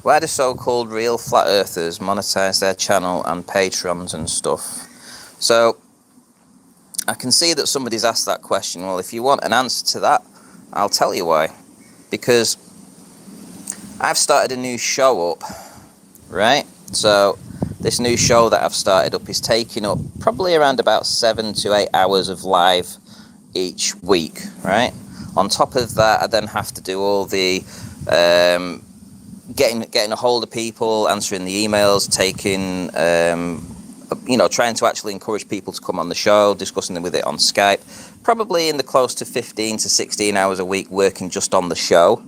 Why do so-called real flat earthers monetize their channel and Patrons and stuff? So, I can see that somebody's asked that question. Well, if you want an answer to that, I'll tell you why. Because I've started a new show up, right? So, this new show that I've started up is taking up probably around about 7 to 8 hours of live each week, right? On top of that, I then have to do all the getting a hold of people, answering the emails, taking, trying to actually encourage people to come on the show, discussing with it on Skype. Probably in the close to 15 to 16 hours a week working just on the show.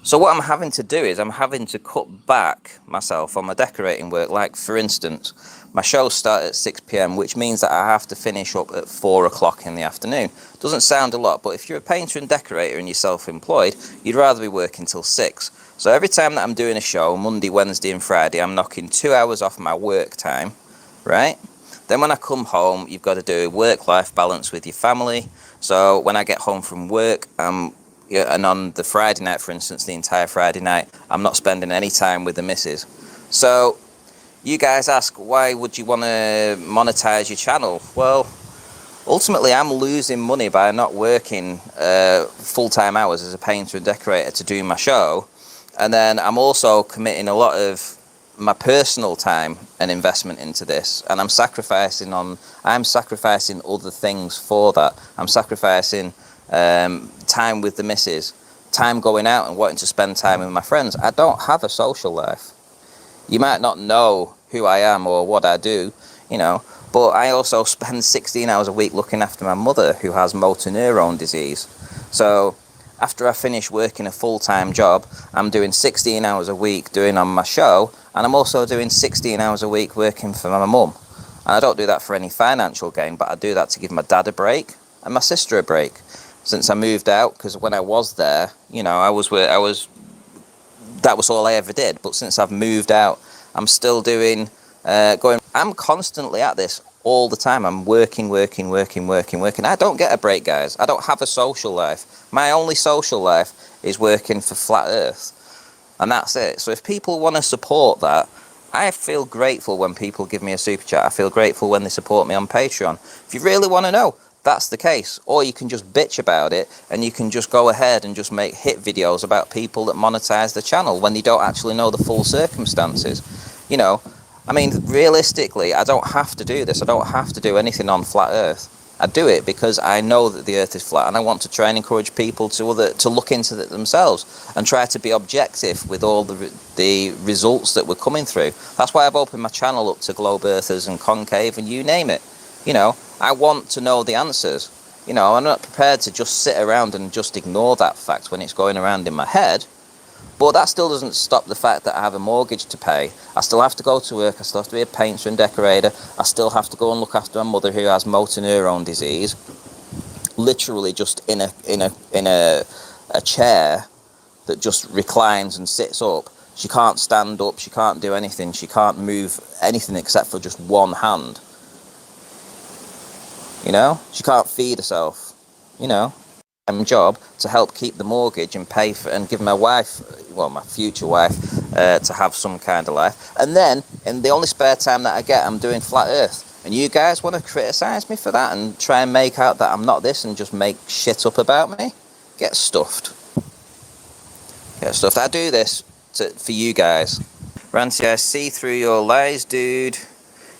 So what I'm having to do is I'm having to cut back myself on my decorating work. Like, for instance, my shows start at 6 p.m, which means that I have to finish up at 4 o'clock in the afternoon. Doesn't sound a lot, but if you're a painter and decorator and you're self-employed, you'd rather be working till 6. So every time that I'm doing a show, Monday, Wednesday and Friday, I'm knocking 2 hours off my work time, right? Then when I come home, you've got to do a work-life balance with your family. So when I get home from work, and on the Friday night, for instance, the entire Friday night, I'm not spending any time with the missus. So you guys ask, why would you want to monetize your channel? Well, ultimately, I'm losing money by not working full-time hours as a painter and decorator to do my show. And then I'm also committing a lot of my personal time and investment into this. And I'm sacrificing other things for that. I'm sacrificing time with the missus, time going out and wanting to spend time with my friends. I don't have a social life. You might not know who I am or what I do, but I also spend 16 hours a week looking after my mother who has motor neurone disease. So after I finish working a full-time job, I'm doing 16 hours a week doing on my show, and I'm also doing 16 hours a week working for my mum. And I don't do that for any financial gain, but I do that to give my dad a break and my sister a break. Since I moved out, because when I was there, that was all I ever did. But since I've moved out, I'm still I'm constantly at this all the time. I'm working. I don't get a break, guys. I don't have a social life. My only social life is working for Flat Earth. And that's it. So if people want to support that, I feel grateful when people give me a super chat. I feel grateful when they support me on Patreon. If you really want to know, that's the case. Or you can just bitch about it, and you can just go ahead and just make hit videos about people that monetize the channel when you don't actually know the full circumstances. Realistically, I don't have to do this. I don't have to do anything on Flat Earth. I do it because I know that the Earth is flat, and I want to try and encourage people to look into it themselves and try to be objective with all the results that we're coming through. That's why I've opened my channel up to globe earthers and concave and you name it. I want to know the answers. I'm not prepared to just sit around and just ignore that fact when it's going around in my head. But that still doesn't stop the fact that I have a mortgage to pay. I still have to go to work. I still have to be a painter and decorator. I still have to go and look after my mother who has motor neurone disease. Literally just in a chair that just reclines and sits up. She can't stand up. She can't do anything. She can't move anything except for just one hand. She can't feed herself, job to help keep the mortgage and pay for and give my wife, my future wife, to have some kind of life. And then, in the only spare time that I get, I'm doing Flat Earth. And you guys want to criticize me for that and try and make out that I'm not this and just make shit up about me? Get stuffed. I do this for you guys. Ranty, I see through your lies, dude.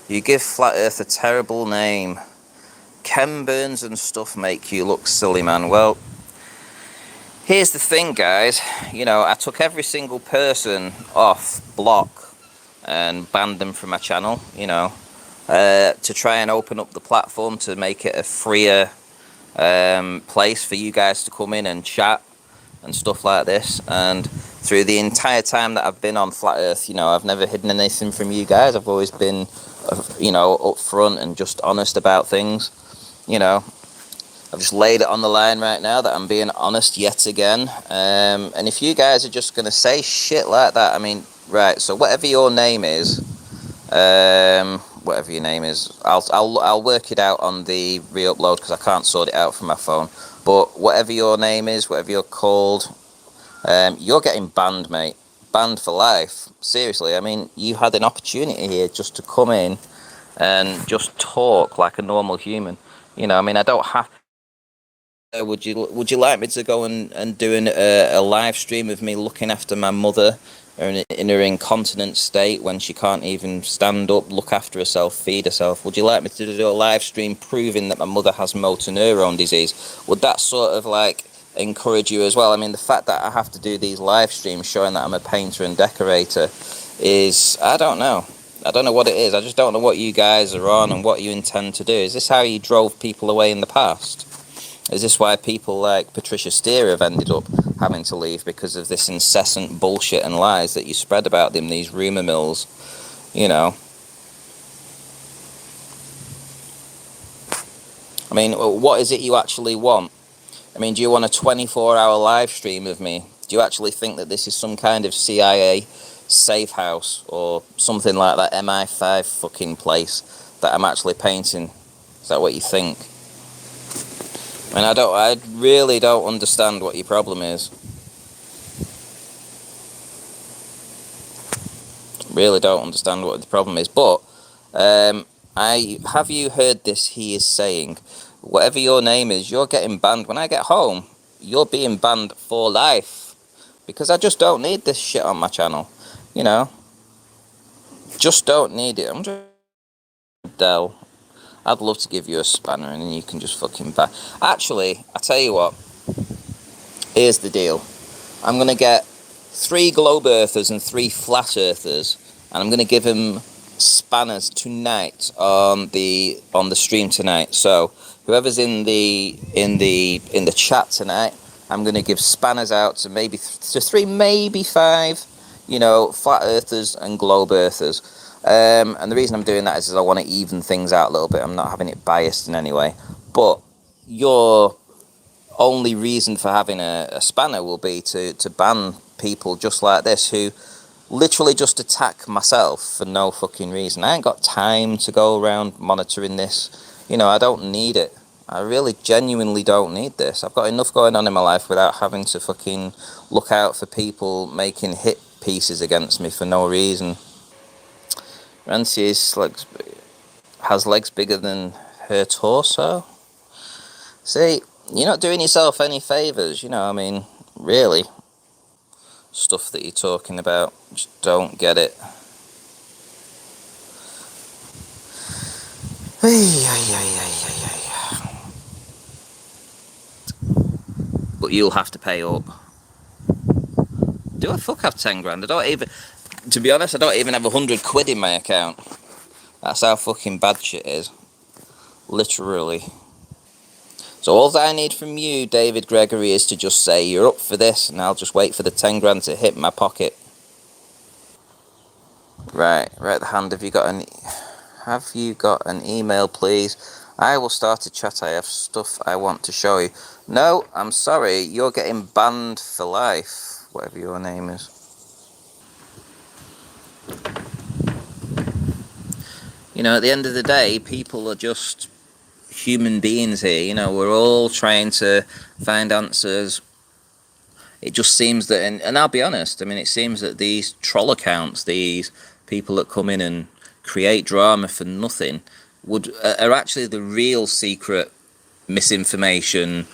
You give Flat Earth a terrible name. Ken Burns and stuff make you look silly, man. Well, here's the thing, guys. I took every single person off block and banned them from my channel, to try and open up the platform to make it a freer place for you guys to come in and chat and stuff like this. And through the entire time that I've been on Flat Earth, I've never hidden anything from you guys. I've always been, upfront and just honest about things. I've just laid it on the line right now that I'm being honest yet again. And if you guys are just going to say shit like that, right, so whatever your name is, I'll work it out on the re-upload because I can't sort it out from my phone. But whatever your name is, whatever you're called, You're getting banned, mate. Banned for life. Seriously, I mean, you had an opportunity here just to come in and just talk like a normal human. You know, I mean, I don't have. Would you like me to go and do a live stream of me looking after my mother in her incontinent state when she can't even stand up, look after herself, feed herself? Would you like me to do a live stream proving that my mother has motor neurone disease? Would that sort of like encourage you as well? I mean, the fact that I have to do these live streams showing that I'm a painter and decorator is, I don't know. I don't know what it is. I just don't know what you guys are on and what you intend to do. Is this how you drove people away in the past? Is this why people like Patricia Steer have ended up having to leave because of this incessant bullshit and lies that you spread about them, these rumour mills, you know? I mean, what is it you actually want? I mean, do you want a 24-hour live stream of me? Do you actually think that this is some kind of CIA safe house or something like that MI5 fucking place that I'm actually painting? Is that what you think? And I really don't understand what your problem is. Really don't understand what the problem is. But have you heard this? He is saying, whatever your name is, you're getting banned. When I get home, you're being banned for life because I just don't need this shit on my channel. You know, just don't need it. I'm just Dell. I'd love to give you a spanner and then you can just fucking back. Actually, I tell you what. Here's the deal. I'm going to get 3 globe earthers and 3 flat earthers, and I'm going to give them spanners tonight on the stream tonight. So whoever's in the chat tonight, I'm going to give spanners out to maybe 3, maybe 5, you know, flat earthers and globe earthers. And the reason I'm doing that is I want to even things out a little bit. I'm not having it biased in any way. But your only reason for having a spanner will be to ban people just like this who literally just attack myself for no fucking reason. I ain't got time to go around monitoring this. You know, I don't need it. I really genuinely don't need this. I've got enough going on in my life without having to fucking look out for people making hit pieces against me for no reason. Ranty has legs bigger than her torso. See, you're not doing yourself any favours, you know, I mean, really. Stuff that you're talking about, just don't get it. But you'll have to pay up. Do I fuck have 10 grand? I don't even, to be honest, I don't even have 100 quid in my account. That's how fucking bad shit is. Literally. So all I need from you, David Gregory, is to just say you're up for this, and I'll just wait for the 10 grand to hit my pocket. Right the hand. Have you got an email, please? I will start a chat. I have stuff I want to show you. No, I'm sorry. You're getting banned for life. Whatever your name is. You know, at the end of the day, people are just human beings here. You know, we're all trying to find answers. It just seems that, and I'll be honest, I mean, it seems that these troll accounts, these people that come in and create drama for nothing, are actually the real secret misinformation,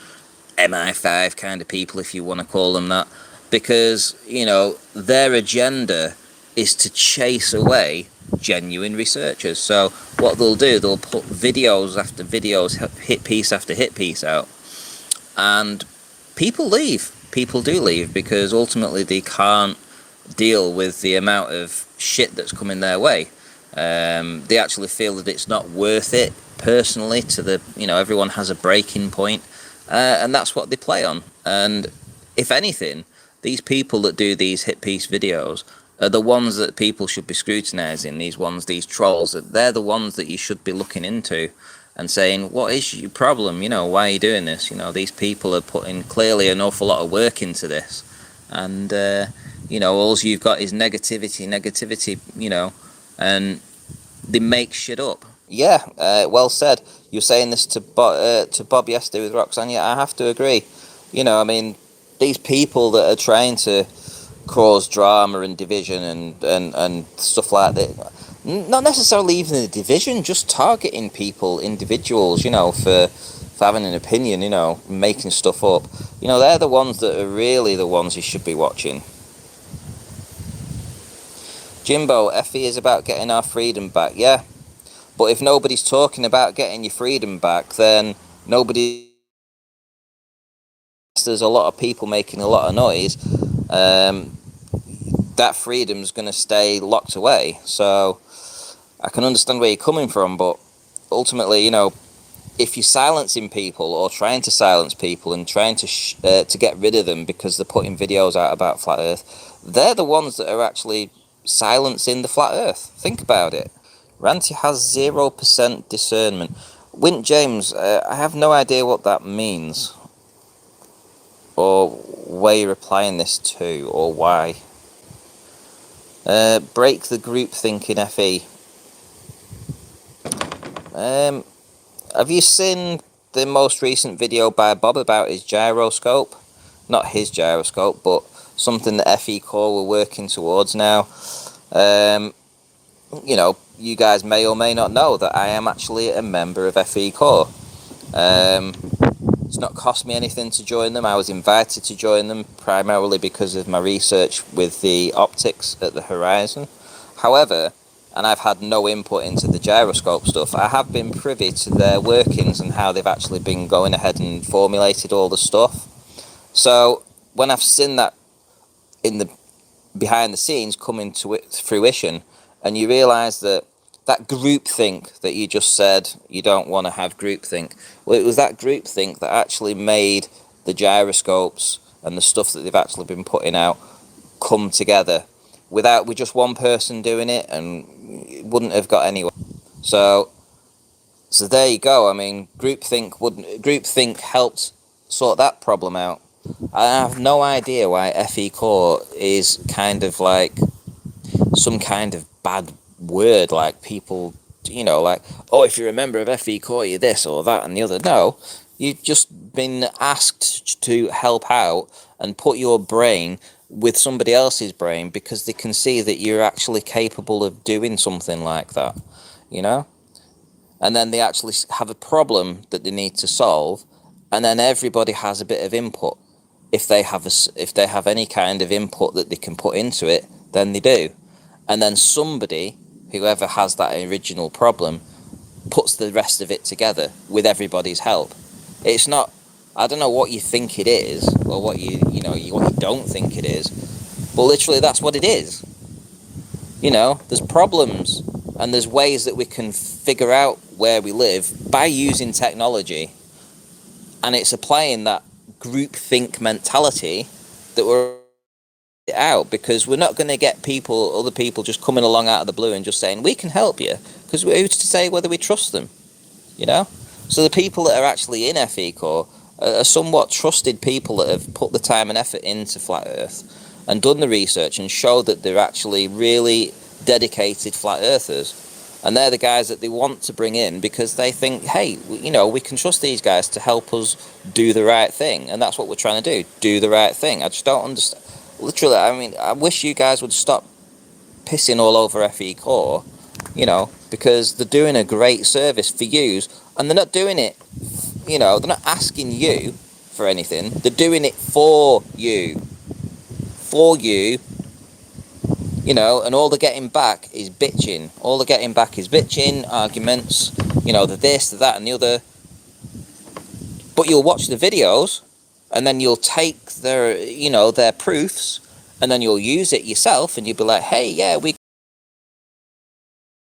MI5 kind of people, if you want to call them that. Because, you know, their agenda is to chase away genuine researchers. So what they'll do, they'll put videos after videos, hit piece after hit piece out, and people leave. People do leave because ultimately they can't deal with the amount of shit that's coming their way. They actually feel that it's not worth it personally to the, you know, everyone has a breaking point, and that's what they play on. And if anything, these people that do these hit piece videos are the ones that people should be scrutinising. These trolls, they're the ones that you should be looking into and saying, what is your problem? You know, why are you doing this? You know, these people are putting clearly an awful lot of work into this. And, you know, all you've got is negativity, you know, and they make shit up. Yeah, well said. You were saying this to Bob yesterday with Roxanne. Yeah, I have to agree. You know, I mean, these people that are trying to cause drama and division and stuff like that, not necessarily even the division, just targeting people, individuals, you know, for having an opinion, you know, making stuff up. You know, they're the ones that are really the ones you should be watching. Jimbo, FE is about getting our freedom back. Yeah, but if nobody's talking about getting your freedom back, then nobody... There's a lot of people making a lot of noise. That freedom's going to stay locked away. So I can understand where you're coming from, but ultimately, you know, if you're silencing people or trying to silence people and trying to get rid of them because they're putting videos out about flat Earth, they're the ones that are actually silencing the flat Earth. Think about it. Ranty has 0% discernment. Wint James, I have no idea what that means, or where you're applying this to, or why. Break the group thinking, FE. Have you seen the most recent video by Bob about his gyroscope? Not his gyroscope, but something that FE Core were working towards now. You know, you guys may or may not know that I am actually a member of FE Core. It's not cost me anything to join them. I was invited to join them primarily because of my research with the optics at the horizon. However, and I've had no input into the gyroscope stuff, I have been privy to their workings and how they've actually been going ahead and formulated all the stuff. So when I've seen that in the behind the scenes coming to fruition, and you realise that that groupthink that you just said you don't want to have groupthink, well, it was that groupthink that actually made the gyroscopes and the stuff that they've actually been putting out come together. With just one person doing it, and it wouldn't have got anywhere. So there you go. I mean, groupthink helped sort that problem out. I have no idea why FE Core is kind of like some kind of bad word, like people, you know, like, oh, if you're a member of FE Core, you're this or that and the other. No, you've just been asked to help out and put your brain with somebody else's brain because they can see that you're actually capable of doing something like that, you know? And then they actually have a problem that they need to solve, and then everybody has a bit of input. If they have any kind of input that they can put into it, then they do. And then somebody, whoever has that original problem, puts the rest of it together with everybody's help. It's not, I don't know what you think it is, or what you don't think it is, but literally that's what it is. You know, there's problems, and there's ways that we can figure out where we live by using technology, and it's applying that groupthink mentality that we're out, because we're not going to get other people just coming along out of the blue and just saying, we can help you, because who's to say whether we trust them, you know? So the people that are actually in FE Core are somewhat trusted people that have put the time and effort into Flat Earth and done the research and showed that they're actually really dedicated Flat Earthers. And they're the guys that they want to bring in because they think, hey, you know, we can trust these guys to help us do the right thing. And that's what we're trying to do the right thing. I just don't understand. Literally, I mean, I wish you guys would stop pissing all over FE Core, you know, because they're doing a great service for yous, and they're not doing it, you know, they're not asking you for anything. They're doing it for you. For you. You know, and all they're getting back is bitching. All they're getting back is bitching, arguments, you know, the this, the that, and the other. But you'll watch the videos, and then you'll take their, you know, their proofs, and then you'll use it yourself, and you'll be like, hey, yeah, we